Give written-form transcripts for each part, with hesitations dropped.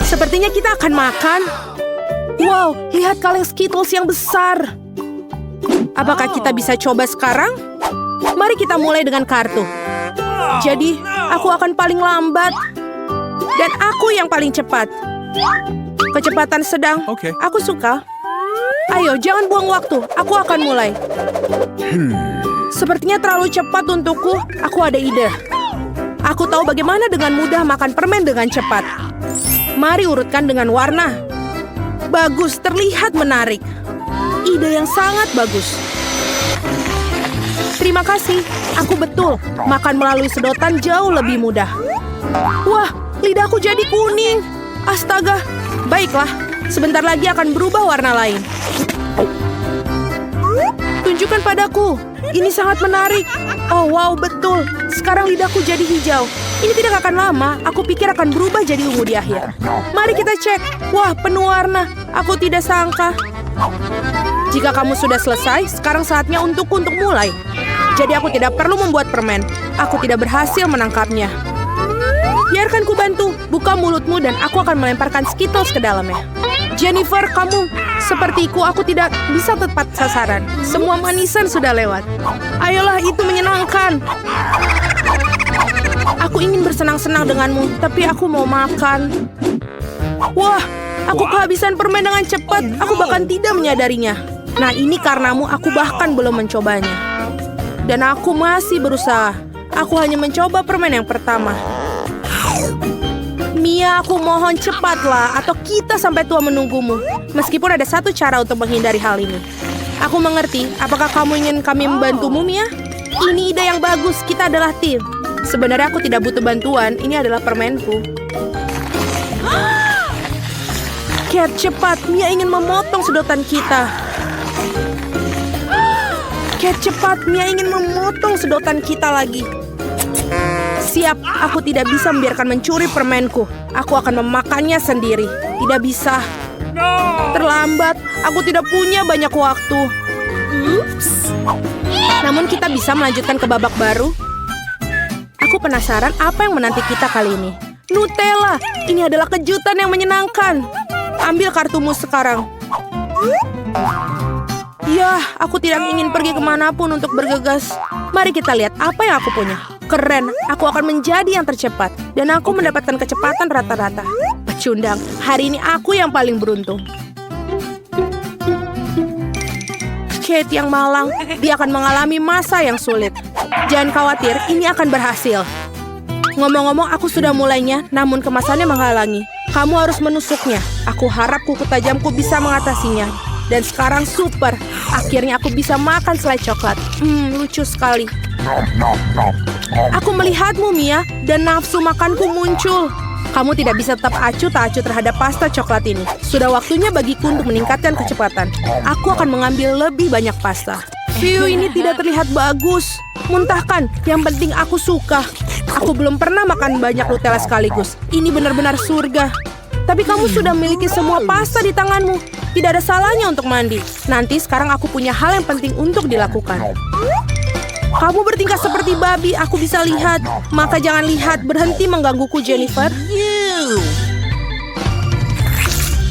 Sepertinya kita akan makan. Wow, lihat kaleng Skittles yang besar. Apakah kita bisa coba sekarang? Mari kita mulai dengan kartu. Jadi, aku akan paling lambat. Dan aku yang paling cepat. Kecepatan sedang. Oke. Aku suka. Ayo, jangan buang waktu. Aku akan mulai. Sepertinya terlalu cepat untukku. Aku ada ide. Aku tahu bagaimana dengan mudah makan permen dengan cepat. Mari urutkan dengan warna. Bagus, terlihat menarik. Ide yang sangat bagus. Terima kasih. Aku betul. Makan melalui sedotan jauh lebih mudah. Wah, lidahku jadi kuning. Astaga. Baiklah, sebentar lagi akan berubah warna lain. Tunjukkan padaku. Ini sangat menarik. Oh, wow, betul. Sekarang lidahku jadi hijau. Ini tidak akan lama. Aku pikir akan berubah jadi ungu di akhir. Mari kita cek. Wah, penuh warna. Aku tidak sangka. Jika kamu sudah selesai, sekarang saatnya untukku untuk mulai. Jadi aku tidak perlu membuat permen. Aku tidak berhasil menangkapnya. Biarkan ku bantu. Buka mulutmu dan aku akan melemparkan Skittles ke dalamnya. Jennifer, kamu sepertiku, aku tidak bisa tepat sasaran. Semua manisan sudah lewat. Ayolah, itu menyenangkan. Aku ingin bersenang-senang denganmu, tapi aku mau makan. Wah, aku kehabisan permen dengan cepat. Aku bahkan tidak menyadarinya. Nah, ini karenamu aku bahkan belum mencobanya. Dan aku masih berusaha. Aku hanya mencoba permen yang pertama. Mia, aku mohon cepatlah, atau kita sampai tua menunggumu. Meskipun ada satu cara untuk menghindari hal ini. Aku mengerti. Apakah kamu ingin kami membantumu, Mia? Ini ide yang bagus. Kita adalah tim. Sebenarnya aku tidak butuh bantuan. Ini adalah permenku. Cat, cepat. Mia ingin memotong sedotan kita. Cat, cepat. Mia ingin memotong sedotan kita lagi. Siap, aku tidak bisa membiarkan mencuri permenku. Aku akan memakannya sendiri. Tidak bisa. Terlambat, aku tidak punya banyak waktu. Namun kita bisa melanjutkan ke babak baru. Aku penasaran apa yang menanti kita kali ini. Nutella, ini adalah kejutan yang menyenangkan. Ambil kartumu sekarang. Ya, aku tidak ingin pergi kemanapun untuk bergegas. Mari kita lihat apa yang aku punya. Keren, aku akan menjadi yang tercepat. Dan aku mendapatkan kecepatan rata-rata. Pecundang, hari ini aku yang paling beruntung. Kate yang malang, dia akan mengalami masa yang sulit. Jangan khawatir, ini akan berhasil. Ngomong-ngomong, aku sudah mulainya, namun kemasannya menghalangi. Kamu harus menusuknya. Aku harap kuku tajamku bisa mengatasinya. Dan sekarang super. Akhirnya aku bisa makan selai coklat. Lucu sekali. Aku melihatmu, Mia, dan nafsu makanku muncul. Kamu tidak bisa tetap acuh tak acuh terhadap pasta coklat ini. Sudah waktunya bagiku untuk meningkatkan kecepatan. Aku akan mengambil lebih banyak pasta. View ini tidak terlihat bagus. Muntahkan, yang penting aku suka. Aku belum pernah makan banyak Nutella sekaligus. Ini benar-benar surga. Tapi kamu sudah memiliki semua pasta di tanganmu. Tidak ada salahnya untuk mandi. Nanti sekarang aku punya hal yang penting untuk dilakukan. Kamu bertingkah seperti babi, aku bisa lihat. Maka jangan lihat, berhenti menggangguku, Jennifer.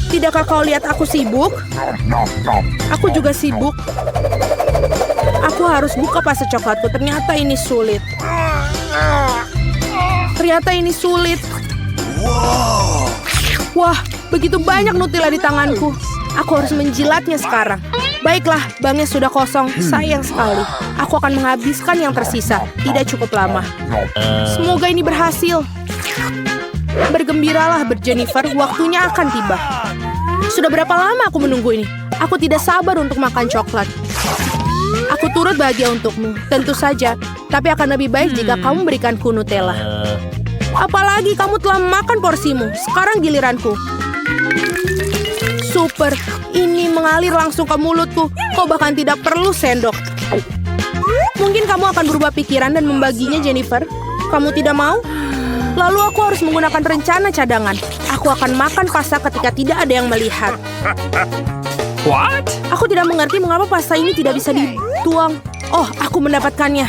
Tidakkah kau lihat aku sibuk? Aku juga sibuk. Aku harus buka pasta coklatku, ternyata ini sulit. Wah, begitu banyak Nutella di tanganku. Aku harus menjilatnya sekarang. Baiklah, banknya sudah kosong. Sayang sekali. Aku akan menghabiskan yang tersisa. Tidak cukup lama. Semoga ini berhasil. Bergembiralah, Jennifer. Waktunya akan tiba. Sudah berapa lama aku menunggu ini? Aku tidak sabar untuk makan coklat. Aku turut bahagia untukmu. Tentu saja. Tapi akan lebih baik jika kamu berikanku Nutella. Apalagi kamu telah makan porsimu. Sekarang giliranku. Super, ini mengalir langsung ke mulutku. Kau bahkan tidak perlu sendok. Mungkin kamu akan berubah pikiran dan membaginya, Jennifer. Kamu tidak mau? Lalu aku harus menggunakan rencana cadangan. Aku akan makan pasta ketika tidak ada yang melihat. What? Aku tidak mengerti mengapa pasta ini tidak bisa dituang. Oh, aku mendapatkannya.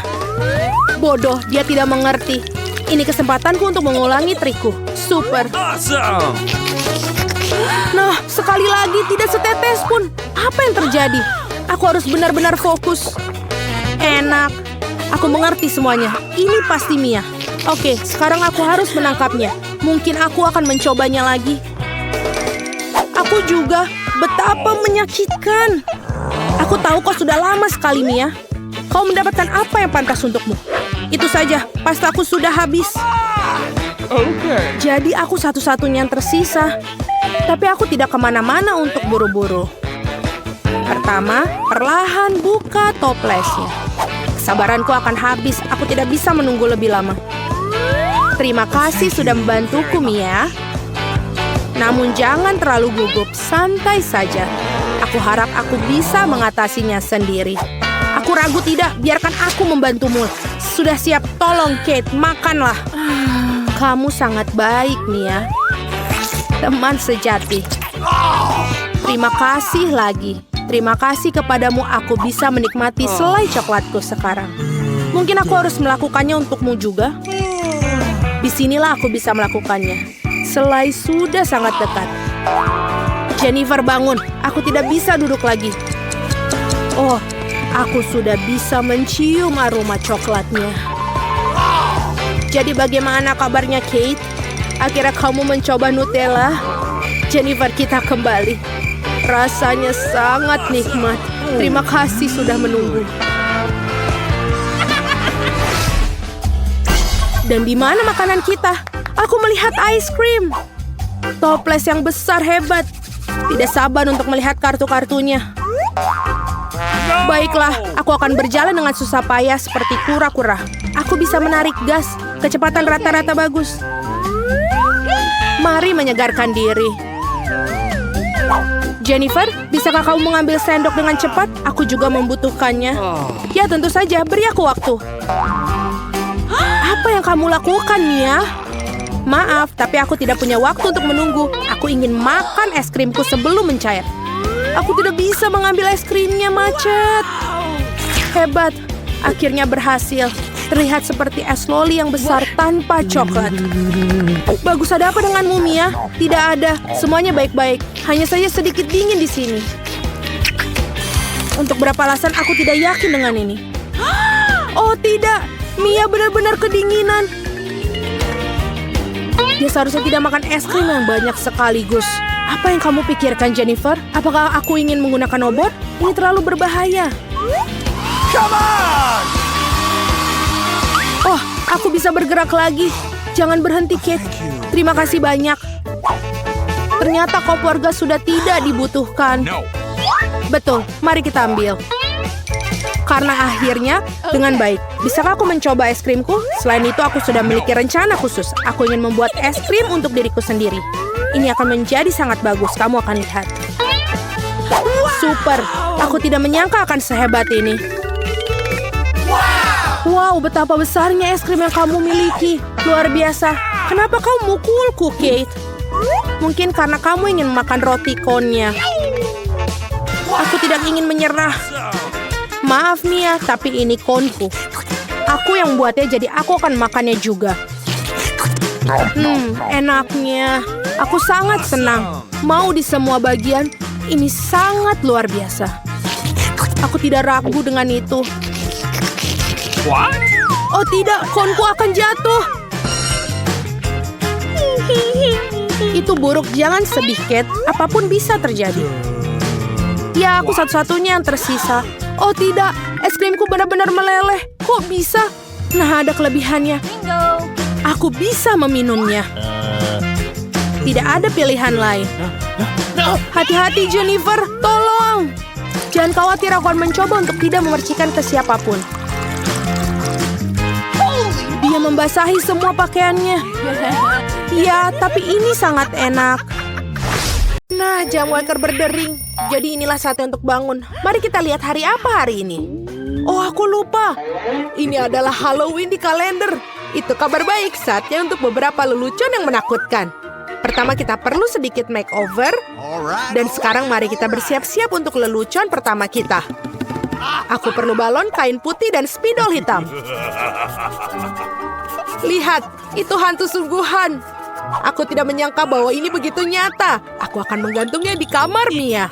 Bodoh, dia tidak mengerti. Ini kesempatanku untuk mengulangi trikku. Super. Awesome! Nah, sekali lagi tidak setetes pun. Apa yang terjadi? Aku harus benar-benar fokus. Enak. Aku mengerti semuanya. Ini pasti Mia. Oke, sekarang aku harus menangkapnya. Mungkin aku akan mencobanya lagi. Aku juga. Betapa menyakitkan. Aku tahu kau sudah lama sekali, Mia. Kau mendapatkan apa yang pantas untukmu. Itu saja, pastaku sudah habis. Okay. Jadi aku satu-satunya yang tersisa. Tapi aku tidak kemana-mana untuk buru-buru. Pertama, perlahan buka toplesnya. Kesabaranku akan habis, aku tidak bisa menunggu lebih lama. Terima kasih sudah membantuku, Mia. Namun jangan terlalu gugup, santai saja. Aku harap aku bisa mengatasinya sendiri. Aku ragu tidak, biarkan aku membantumu. Sudah siap, tolong Kate, makanlah. Kamu sangat baik, Mia. Teman sejati. Terima kasih lagi. Terima kasih kepadamu aku bisa menikmati selai coklatku sekarang. Mungkin aku harus melakukannya untukmu juga. Disinilah aku bisa melakukannya. Selai sudah sangat dekat. Jennifer bangun, aku tidak bisa duduk lagi. Oh, aku sudah bisa mencium aroma coklatnya. Jadi bagaimana kabarnya Kate? Akhirnya kamu mencoba Nutella? Jennifer, kita kembali. Rasanya sangat nikmat. Terima kasih sudah menunggu. Dan di mana makanan kita? Aku melihat ice cream. Toples yang besar hebat. Tidak sabar untuk melihat kartu-kartunya. Baiklah, aku akan berjalan dengan susah payah seperti kura-kura. Aku bisa menarik gas. Kecepatan rata-rata bagus. Mari menyegarkan diri. Jennifer, bisakah kamu mengambil sendok dengan cepat? Aku juga membutuhkannya. Ya, tentu saja. Beri aku waktu. Apa yang kamu lakukan, Mia? Maaf, tapi aku tidak punya waktu untuk menunggu. Aku ingin makan es krimku sebelum mencair. Aku tidak bisa mengambil es krimnya, macet. Hebat. Akhirnya berhasil. Terlihat seperti es loli yang besar tanpa coklat. Bagus, ada apa denganmu, Mia? Tidak ada. Semuanya baik-baik. Hanya saja sedikit dingin di sini. Untuk berapa alasan aku tidak yakin dengan ini. Oh, tidak. Mia benar-benar kedinginan. Dia seharusnya tidak makan es krim yang banyak sekaligus. Apa yang kamu pikirkan, Jennifer? Apakah aku ingin menggunakan obat? Ini terlalu berbahaya. Come on! Oh, aku bisa bergerak lagi. Jangan berhenti, Kate. Terima kasih banyak. Ternyata kop warga sudah tidak dibutuhkan. No. Betul, mari kita ambil. Karena akhirnya, dengan baik. Bisakah aku mencoba es krimku? Selain itu, aku sudah memiliki rencana khusus. Aku ingin membuat es krim untuk diriku sendiri. Ini akan menjadi sangat bagus, kamu akan lihat. Super, aku tidak menyangka akan sehebat ini. Wow, betapa besarnya es krim yang kamu miliki. Luar biasa. Kenapa kau mukulku, Kate? Mungkin karena kamu ingin makan roti konnya. Aku tidak ingin menyerah. Maaf, Mia, tapi ini konku. Aku yang buatnya, jadi aku akan makannya juga. Enaknya. Aku sangat senang. Mau di semua bagian. Ini sangat luar biasa. Aku tidak ragu dengan itu. What? Oh tidak, konku akan jatuh. Itu buruk, jangan sedih, Kate. Apapun bisa terjadi. Ya, aku satu-satunya yang tersisa. Oh tidak, es krimku benar-benar meleleh. Kok bisa? Nah, ada kelebihannya. Aku bisa meminumnya. Tidak ada pilihan lain. Hati-hati, Jennifer. Tolong. Jangan khawatir, aku akan mencoba untuk tidak memercikan ke siapapun. Dia membasahi semua pakaiannya. Ya, tapi ini sangat enak. Nah, jam waker berdering. Jadi inilah saatnya untuk bangun. Mari kita lihat hari apa hari ini. Oh, aku lupa. Ini adalah Halloween di kalender. Itu kabar baik, saatnya untuk beberapa lelucon yang menakutkan. Pertama, kita perlu sedikit makeover. Dan sekarang mari kita bersiap-siap untuk lelucon pertama kita. Aku perlu balon, kain putih, dan spidol hitam. Lihat, itu hantu sungguhan. Aku tidak menyangka bahwa ini begitu nyata. Aku akan menggantungnya di kamar Mia.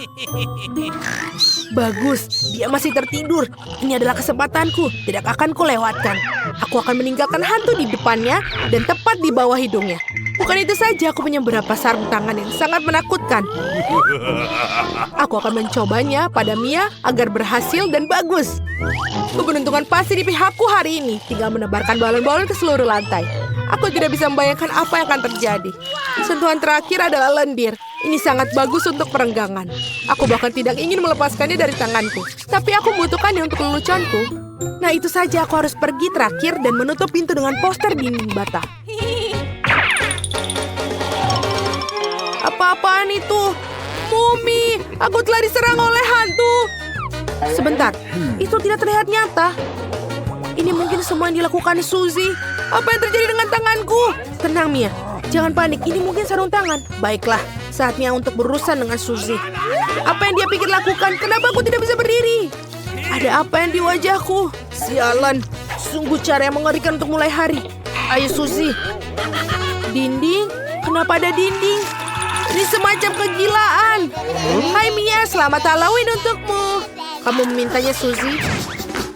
Bagus, dia masih tertidur. Ini adalah kesempatanku, tidak akan kulewatkan. Aku akan meninggalkan hantu di depannya dan tepat di bawah hidungnya. Bukan itu saja, aku punya beberapa sarung tangan yang sangat menakutkan. Aku akan mencobanya pada Mia agar berhasil dan bagus. Keberuntungan pasti di pihakku hari ini. Tinggal menebarkan balon-balon ke seluruh lantai. Aku tidak bisa membayangkan apa yang akan terjadi. Sentuhan terakhir adalah lendir. Ini sangat bagus untuk perenggangan. Aku bahkan tidak ingin melepaskannya dari tanganku. Tapi aku membutuhkannya untuk leluconku. Nah, itu saja, aku harus pergi terakhir dan menutup pintu dengan poster dinding bata. Apa-apaan itu? Mumi, aku telah diserang oleh hantu. Sebentar, itu tidak terlihat nyata. Ini mungkin semua yang dilakukan Suzy. Apa yang terjadi dengan tanganku? Tenang, Mia. Jangan panik, ini mungkin sarung tangan. Baiklah, saatnya untuk berurusan dengan Suzy. Apa yang dia pikir lakukan? Kenapa aku tidak bisa berdiri? Ada apa yang di wajahku? Sialan, sungguh cara yang mengerikan untuk mulai hari. Ayo, Suzy. Dinding? Kenapa ada dinding? Ini semacam kegilaan. Hai Mia, selamat Halloween untukmu. Kamu memintanya, Suzy?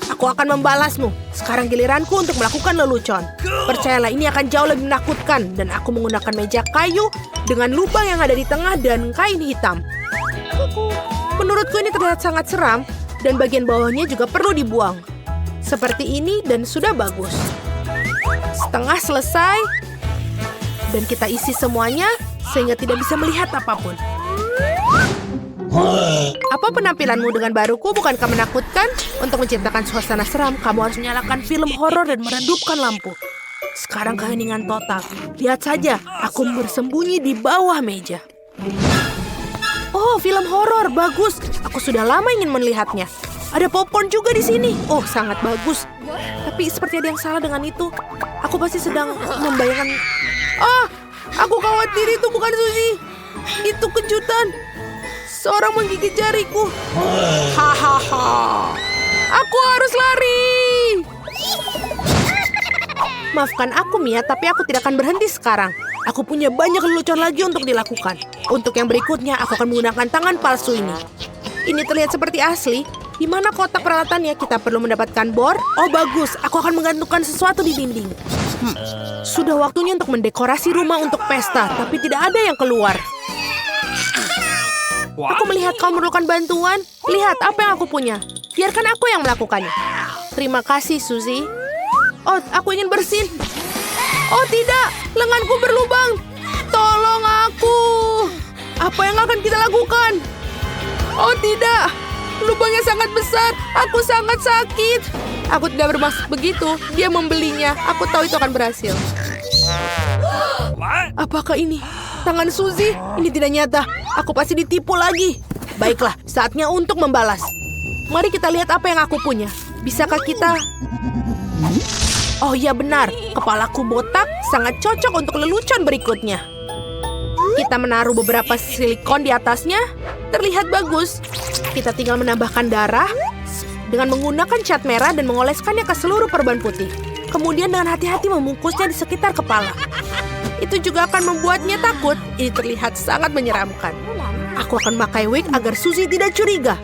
Aku akan membalasmu. Sekarang giliranku untuk melakukan lelucon. Percayalah, ini akan jauh lebih menakutkan. Dan aku menggunakan meja kayu dengan lubang yang ada di tengah dan kain hitam. Menurutku ini terlihat sangat seram. Dan bagian bawahnya juga perlu dibuang. Seperti ini dan sudah bagus. Setengah selesai. Dan kita isi semuanya sehingga tidak bisa melihat apapun. Apa penampilanmu dengan baruku bukankah menakutkan? Untuk menciptakan suasana seram, kamu harus menyalakan film horor dan meredupkan lampu. Sekarang keheningan total. Lihat saja, aku bersembunyi di bawah meja. Oh, film horor, bagus. Aku sudah lama ingin melihatnya. Ada popcorn juga di sini. Oh, sangat bagus. Tapi seperti ada yang salah dengan itu. Aku pasti sedang membayangkan... Oh, aku khawatir itu bukan Suzy. Itu kejutan. Seorang menggigit jariku. Hahaha. Aku harus lari. Maafkan aku, Mia, tapi aku tidak akan berhenti sekarang. Aku punya banyak lelucon lagi untuk dilakukan. Untuk yang berikutnya, aku akan menggunakan tangan palsu ini. Ini terlihat seperti asli. Di mana kotak peralatannya? Kita perlu mendapatkan bor. Oh, bagus. Aku akan menggantungkan sesuatu di dinding. Sudah waktunya untuk mendekorasi rumah untuk pesta, tapi tidak ada yang keluar. Aku melihat kau memerlukan bantuan. Lihat apa yang aku punya. Biarkan aku yang melakukannya. Terima kasih, Suzy. Oh, aku ingin bersin. Oh, tidak. Lenganku berlubang. Tolong aku. Apa yang akan kita lakukan? Oh, tidak. Lubangnya sangat besar. Aku sangat sakit. Aku tidak bermaksud begitu. Dia membelinya. Aku tahu itu akan berhasil. Apakah ini tangan Suzy? Ini tidak nyata. Aku pasti ditipu lagi. Baiklah, saatnya untuk membalas. Mari kita lihat apa yang aku punya. Bisakah kita... Oh iya benar, kepalaku botak sangat cocok untuk lelucon berikutnya. Kita menaruh beberapa silikon di atasnya. Terlihat bagus. Kita tinggal menambahkan darah dengan menggunakan cat merah dan mengoleskannya ke seluruh perban putih. Kemudian dengan hati-hati membungkusnya di sekitar kepala. Itu juga akan membuatnya takut. Ini terlihat sangat menyeramkan. Aku akan memakai wig agar Suzy tidak curiga.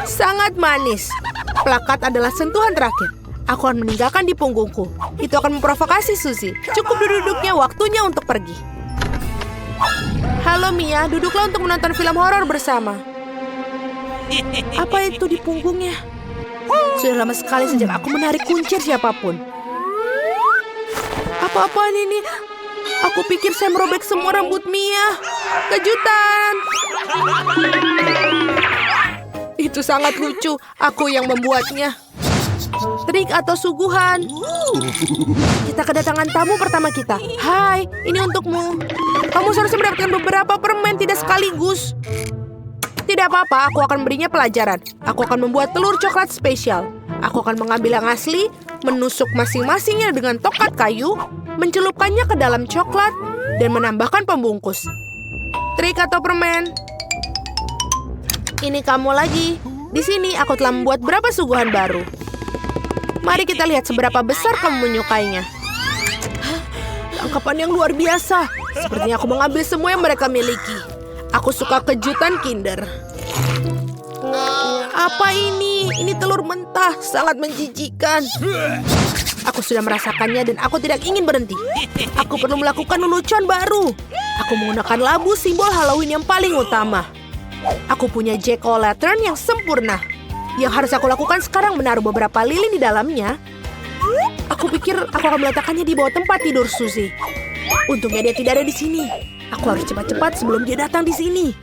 Sangat manis. Plakat adalah sentuhan terakhir. Aku akan meninggalkan di punggungku. Itu akan memprovokasi Suzy. Cukup duduknya, waktunya untuk pergi. Halo Mia, duduklah untuk menonton film horor bersama. Apa itu di punggungnya? Sudah lama sekali sejak aku menarik kuncir siapapun. Apa-apaan ini? Aku pikir saya merobek semua rambut Mia. Kejutan! Itu sangat lucu. Aku yang membuatnya. Trik atau suguhan? Kita kedatangan tamu pertama kita. Hai, ini untukmu. Kamu seharusnya mendapatkan beberapa permen, tidak sekaligus. Tidak apa-apa, aku akan berinya pelajaran. Aku akan membuat telur coklat spesial. Aku akan mengambil yang asli, menusuk masing-masingnya dengan tokat kayu, mencelupkannya ke dalam coklat, dan menambahkan pembungkus. Trik atau permen? Ini kamu lagi. Di sini aku telah membuat beberapa suguhan baru. Mari kita lihat seberapa besar kamu menyukainya. Tangkapan yang luar biasa. Sepertinya aku mengambil semua yang mereka miliki. Aku suka kejutan Kinder. Apa ini? Ini telur mentah, sangat menjijikan. Aku sudah merasakannya dan aku tidak ingin berhenti. Aku perlu melakukan lelucon baru. Aku menggunakan labu simbol Halloween yang paling utama. Aku punya jack-o'-lantern yang sempurna. Yang harus aku lakukan sekarang menaruh beberapa lilin di dalamnya. Aku pikir aku akan meletakkannya di bawah tempat tidur Suzy. Untungnya dia tidak ada di sini. Aku harus cepat-cepat sebelum dia datang di sini.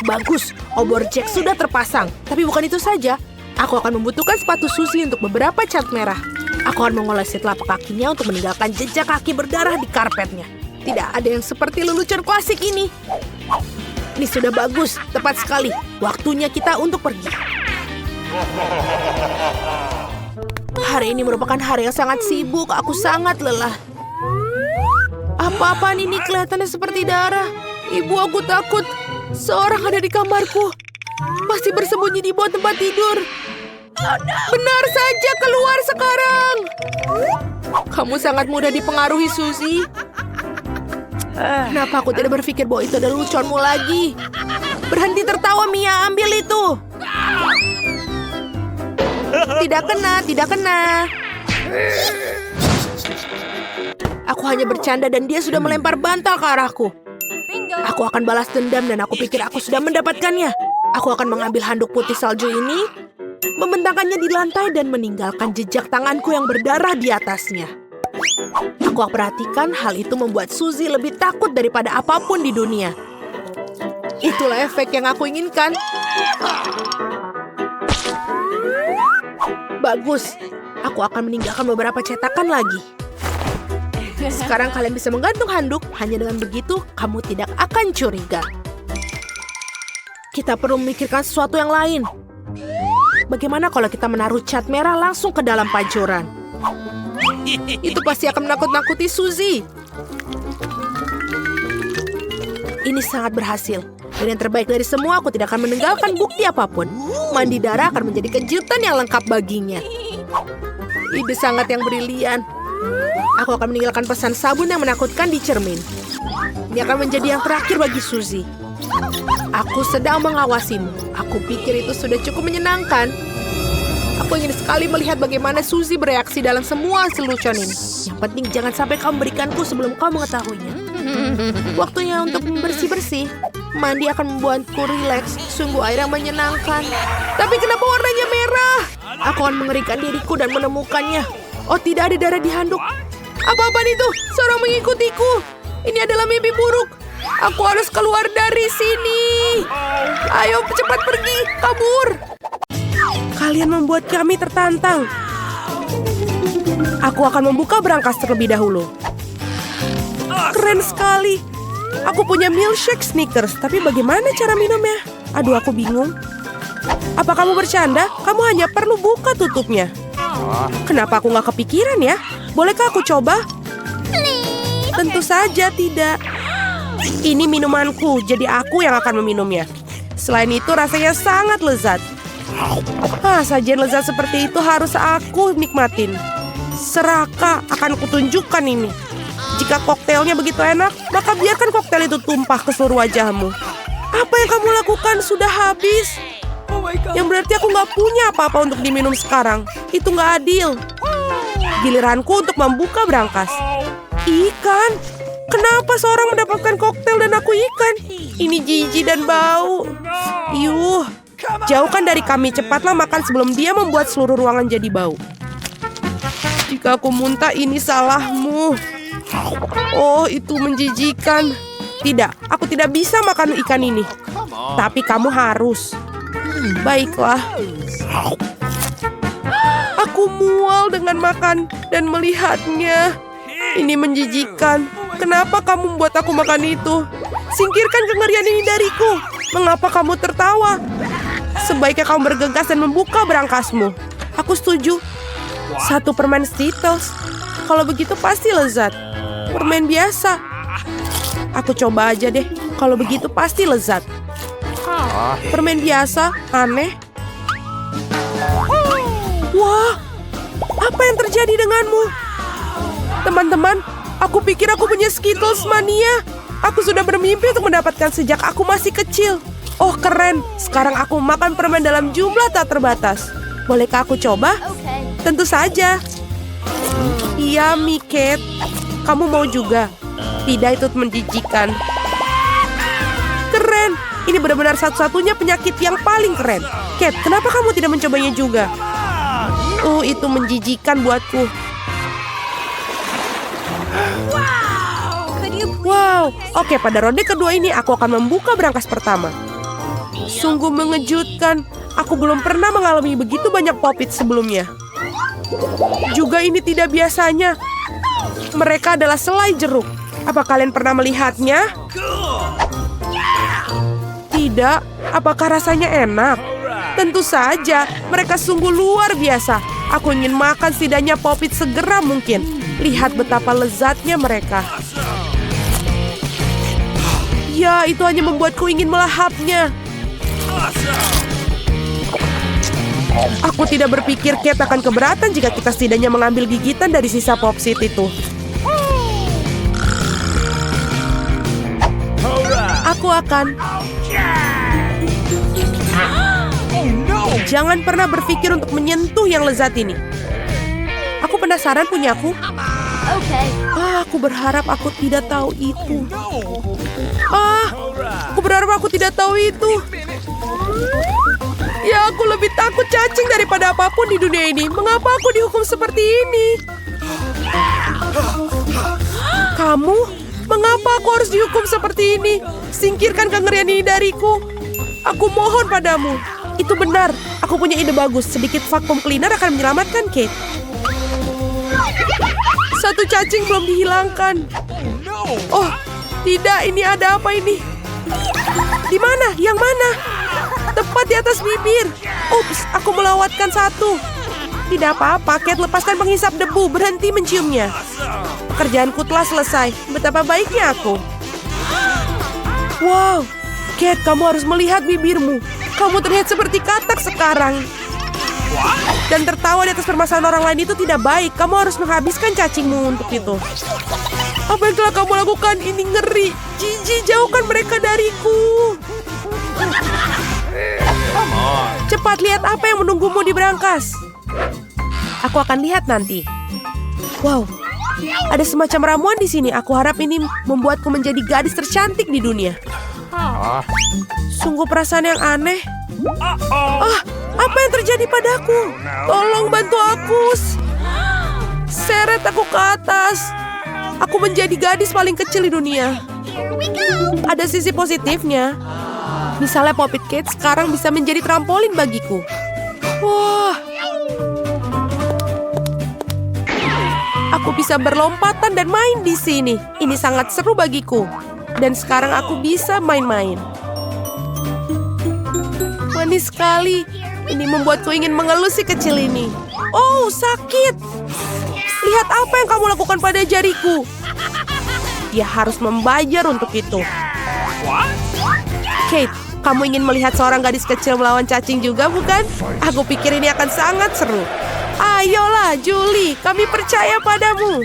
Bagus, obor Jack sudah terpasang. Tapi bukan itu saja. Aku akan membutuhkan sepatu Suzy untuk beberapa cat merah. Aku akan mengolesi telapak kakinya untuk meninggalkan jejak kaki berdarah di karpetnya. Tidak ada yang seperti lelucon klasik ini. Ini sudah bagus, tepat sekali. Waktunya kita untuk pergi. Hari ini merupakan hari yang sangat sibuk. Aku sangat lelah. Apa-apaan ini kelihatannya seperti darah. Ibu, aku takut. Seorang ada di kamarku. Masih bersembunyi di bawah tempat tidur. Benar saja, keluar sekarang. Kamu sangat mudah dipengaruhi, Suzy. Kenapa aku tidak berpikir bahwa itu adalah leluconmu lagi? Berhenti tertawa, Mia. Ambil itu. Tidak kena, tidak kena. Aku hanya bercanda dan dia sudah melempar bantal ke arahku. Aku akan balas dendam dan aku pikir aku sudah mendapatkannya. Aku akan mengambil handuk putih salju ini, membentangkannya di lantai dan meninggalkan jejak tanganku yang berdarah di atasnya. Aku perhatikan hal itu membuat Suzy lebih takut daripada apapun di dunia. Itulah efek yang aku inginkan. Bagus, aku akan meninggalkan beberapa cetakan lagi. Sekarang kalian bisa menggantung handuk. Hanya dengan begitu, kamu tidak akan curiga. Kita perlu memikirkan sesuatu yang lain. Bagaimana kalau kita menaruh cat merah langsung ke dalam pancuran? Itu pasti akan menakut-nakuti Suzy. Ini sangat berhasil. Dan yang terbaik dari semua, aku tidak akan meninggalkan bukti apapun. Mandi darah akan menjadi kejutan yang lengkap baginya. Ide sangat yang brilian. Aku akan meninggalkan pesan sabun yang menakutkan di cermin. Ini akan menjadi yang terakhir bagi Suzy. Aku sedang mengawasimu. Aku pikir itu sudah cukup menyenangkan. Aku ingin sekali melihat bagaimana Suzy bereaksi dalam semua lelucon ini. Yang penting jangan sampai kamu berikanku sebelum kau mengetahuinya. Waktunya untuk bersih-bersih. Mandi akan membuatku rileks. Sungguh air yang menyenangkan. Tapi kenapa warnanya merah? Aku akan mengeringkan diriku dan menemukannya. Oh, tidak ada darah di handuk. Apa-apaan itu? Seorang mengikutiku. Ini adalah mimpi buruk. Aku harus keluar dari sini. Ayo cepat pergi, kabur. Kalian membuat kami tertantang. Aku akan membuka berangkas terlebih dahulu. Keren sekali. Aku punya milkshake Snickers, tapi bagaimana cara minumnya? Aduh, aku bingung. Apa kamu bercanda? Kamu hanya perlu buka tutupnya. Kenapa aku nggak kepikiran ya? Bolehkah aku coba? Tentu saja tidak. Ini minumanku, jadi aku yang akan meminumnya. Selain itu rasanya sangat lezat. Sajian lezat seperti itu harus aku nikmatin. Seraka akan kutunjukkan ini. Jika koktailnya begitu enak, maka biarkan koktail itu tumpah ke seluruh wajahmu. Apa yang kamu lakukan sudah habis. Yang berarti aku nggak punya apa-apa untuk diminum sekarang. Itu nggak adil. Giliranku untuk membuka berangkas. Ikan? Kenapa seorang mendapatkan koktail dan aku ikan? Ini jijik dan bau. Yuh, jauhkan dari kami. Cepatlah makan sebelum dia membuat seluruh ruangan jadi bau. Jika aku muntah, ini salahmu. Oh, itu menjijikan. Tidak, aku tidak bisa makan ikan ini. Tapi kamu harus. Baiklah. Aku mual dengan makan dan melihatnya. Ini menjijikan. Kenapa kamu membuat aku makan itu? Singkirkan kengerian ini dariku. Mengapa kamu tertawa? Sebaiknya kamu bergegas dan membuka berangkasmu. Aku setuju. 1 permen Skittles. Kalau begitu pasti lezat. Permen biasa. Aku coba aja deh. Kalau begitu pasti lezat. Permen biasa, aneh. Wah, apa Apa yang terjadi denganmu? Teman-teman, aku pikir aku punya Skittles mania. Aku sudah bermimpi untuk mendapatkan sejak aku masih kecil. Oh, keren. Sekarang aku makan permen dalam jumlah tak terbatas. Bolehkah aku coba? Tentu saja. Iya, Kate. Kamu mau juga? Tidak, itu menjijikan. Keren. Ini benar-benar satu-satunya penyakit yang paling keren. Kate, kenapa kamu tidak mencobanya juga? Itu menjijikan buatku. Wow, oke, pada ronde kedua ini aku akan membuka berangkas pertama. Sungguh mengejutkan. Aku belum pernah mengalami begitu banyak popit sebelumnya. Juga ini tidak biasanya. Mereka adalah selai jeruk. Apa kalian pernah melihatnya? Tidak. Apakah rasanya enak? Tentu saja. Mereka sungguh luar biasa. Aku ingin makan setidaknya popit segera mungkin. Lihat betapa lezatnya mereka. Ya, itu hanya membuatku ingin melahapnya. Aku tidak berpikir Kate akan keberatan jika kita setidaknya mengambil gigitan dari sisa popsit itu. Aku akan... Jangan pernah berpikir untuk menyentuh yang lezat ini. Aku penasaran punyaku. Aku berharap aku tidak tahu itu. Aku berharap aku tidak tahu itu. Ya, aku lebih takut cacing daripada apapun di dunia ini. Mengapa aku dihukum seperti ini? Kamu? Mengapa aku harus dihukum seperti ini? Singkirkan kengerian ini dariku. Aku mohon padamu. Itu benar. Aku punya ide bagus. Sedikit vacuum cleaner akan menyelamatkan Kate. Satu cacing belum dihilangkan. Oh, tidak. Ini ada apa ini? Di mana? Yang mana? Tepat di atas bibir. Ups, aku melawatkan satu. Tidak apa-apa, Kate, lepaskan penghisap debu. Berhenti menciumnya. Pekerjaanku telah selesai. Betapa baiknya aku. Wow, Kate, kamu harus melihat bibirmu. Kamu terlihat seperti katak sekarang. Dan tertawa di atas permasalahan orang lain itu tidak baik. Kamu harus menghabiskan cacingmu untuk itu. Apa yang telah kamu lakukan? Ini ngeri. Jijik, jauhkan mereka dariku. Cepat lihat apa yang menunggumu di berangkas. Aku akan lihat nanti. Wow, ada semacam ramuan di sini. Aku harap ini membuatku menjadi gadis tercantik di dunia. Sungguh perasaan yang aneh. Apa yang terjadi padaku? Tolong bantu aku. Seret aku ke atas. Aku menjadi gadis paling kecil di dunia. Ada sisi positifnya. Misalnya Popit Kate sekarang bisa menjadi trampolin bagiku. Wah. Aku bisa berlompatan dan main di sini. Ini sangat seru bagiku. Dan sekarang aku bisa main-main. Manis sekali. Ini membuatku ingin mengelus si kecil ini. Oh, sakit. Lihat apa yang kamu lakukan pada jariku. Dia harus membayar untuk itu. Kate, kamu ingin melihat seorang gadis kecil melawan cacing juga, bukan? Aku pikir ini akan sangat seru. Ayolah, Julie, kami percaya padamu.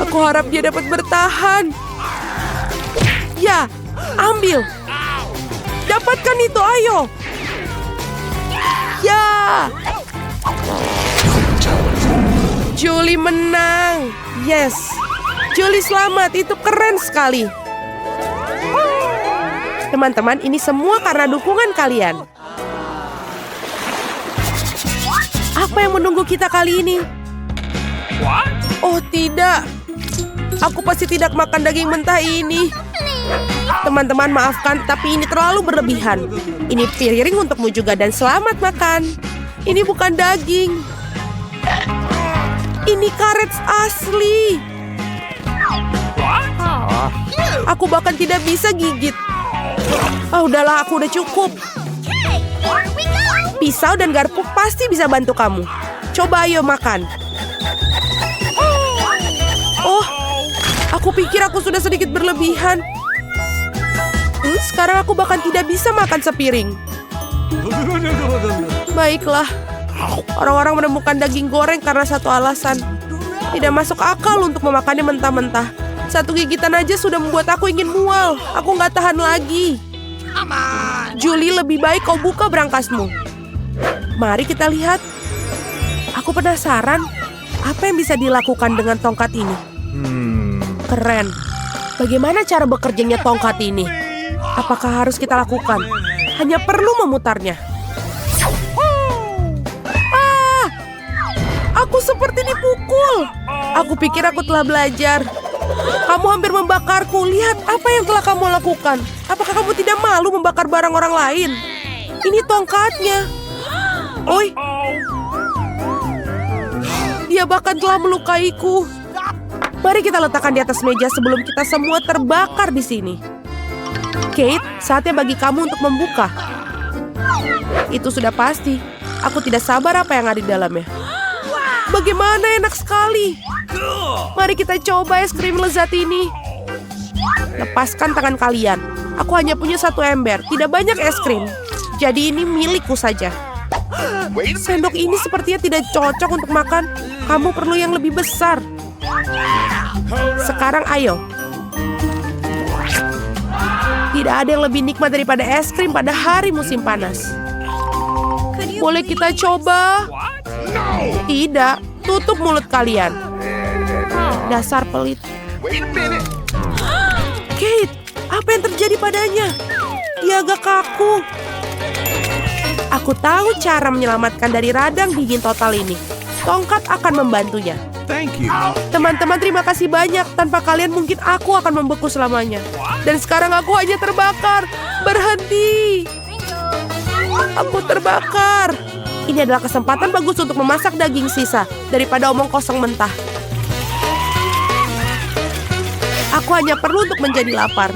Aku harap dia dapat bertahan. Ya, ambil. Dapatkan itu, ayo. Ya. Julie menang. Yes. Julie selamat, itu keren sekali. Teman-teman, ini semua karena dukungan kalian. Apa yang menunggu kita kali ini? Oh tidak. Aku pasti tidak makan daging mentah ini. Teman-teman, maafkan, tapi ini terlalu berlebihan. Ini piring untukmu juga dan selamat makan. Ini bukan daging. Ini karet asli. Aku bahkan tidak bisa gigit. Udahlah, aku udah cukup. Pisau dan garpu pasti bisa bantu kamu. Coba ayo makan. Oh, aku pikir aku sudah sedikit berlebihan. Sekarang aku bahkan tidak bisa makan sepiring. Baiklah, Orang-orang menemukan daging goreng karena satu alasan. Tidak masuk akal untuk memakannya mentah-mentah. Satu gigitan aja sudah membuat aku ingin mual. Aku nggak tahan lagi. Julie, lebih baik kau buka berangkasmu. Mari kita lihat. Aku penasaran, apa yang bisa dilakukan dengan tongkat ini? Keren. Bagaimana cara bekerjanya tongkat ini? Apakah harus kita lakukan? Hanya perlu memutarnya. Ah! Aku seperti dipukul. Aku pikir aku telah belajar. Kamu hampir membakarku. Lihat apa yang telah kamu lakukan. Apakah kamu tidak malu membakar barang orang lain? Ini tongkatnya. Oi. Dia bahkan telah melukaiku. Mari kita letakkan di atas meja sebelum kita semua terbakar di sini. Kate, saatnya bagi kamu untuk membuka. Itu sudah pasti. Aku tidak sabar apa yang ada di dalamnya. Bagaimana enak sekali. Mari kita coba es krim lezat ini. Lepaskan tangan kalian. Aku hanya punya satu ember, tidak banyak es krim. Jadi ini milikku saja. Sendok ini sepertinya tidak cocok untuk makan. Kamu perlu yang lebih besar. Sekarang ayo. Tidak ada yang lebih nikmat daripada es krim pada hari musim panas. Boleh kita coba? Tidak, tutup mulut kalian. Dasar pelit. Kate, apa yang terjadi padanya? Dia agak kaku. Aku tahu cara menyelamatkan dari radang dingin total ini. Tongkat akan membantunya. Thank you. Teman-teman, terima kasih banyak. Tanpa kalian mungkin aku akan membeku selamanya. Dan sekarang aku hanya terbakar. Berhenti. Aku terbakar. Ini adalah kesempatan bagus untuk memasak daging sisa daripada omong kosong mentah. Aku hanya perlu untuk menjadi lapar.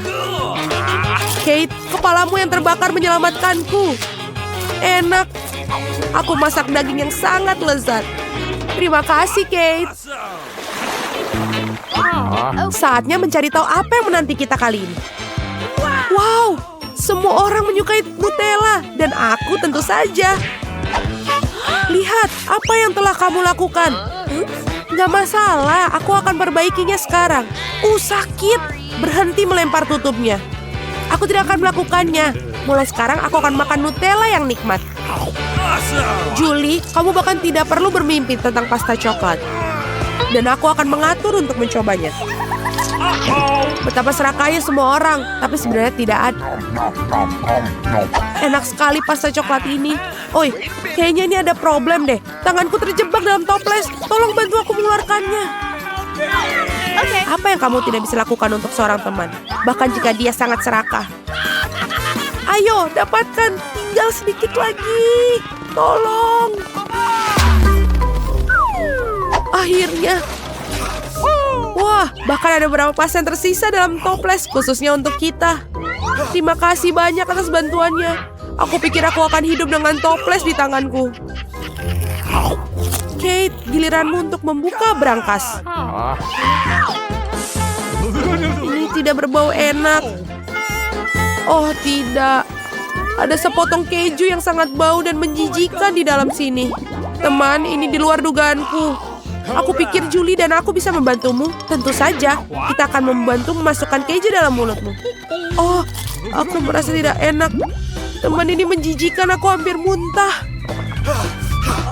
Kate, kepalamu yang terbakar menyelamatkanku. Enak. Aku masak daging yang sangat lezat. Terima kasih, Kate. Saatnya mencari tahu apa yang menanti kita kali ini. Wow, semua orang menyukai Nutella. Dan aku tentu saja. Lihat, apa yang telah kamu lakukan? Nggak masalah, aku akan perbaikinya sekarang. Sakit. Berhenti melempar tutupnya. Aku tidak akan melakukannya. Mulai sekarang aku akan makan Nutella yang nikmat. Julie, kamu bahkan tidak perlu bermimpi tentang pasta coklat. Dan aku akan mengatur untuk mencobanya. Betapa serakahnya semua orang, tapi sebenarnya tidak ada. Enak sekali pasta coklat ini. Oi, kayaknya ini ada problem deh. Tanganku terjebak dalam toples. Tolong bantu aku mengeluarkannya. Apa yang kamu tidak bisa lakukan untuk seorang teman? Bahkan jika dia sangat serakah. Ayo, dapatkan. Tinggal sedikit lagi. Tolong. Akhirnya. Wah, bahkan ada beberapa pasien tersisa dalam toples khususnya untuk kita. Terima kasih banyak atas bantuannya. Aku pikir aku akan hidup dengan toples di tanganku. Kate, giliranmu untuk membuka berangkas. Ini tidak berbau enak. Oh tidak. Ada sepotong keju yang sangat bau dan menjijikan di dalam sini. Teman, ini di luar dugaanku. Aku pikir Julie dan aku bisa membantumu. Tentu saja, kita akan membantu memasukkan keju dalam mulutmu. Oh, aku merasa tidak enak. Teman, ini menjijikan, aku hampir muntah.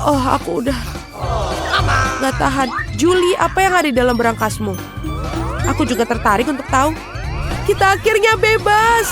Oh, aku udah gak tahan. Julie, apa yang ada di dalam berangkasmu? Aku juga tertarik untuk tahu. Kita akhirnya bebas.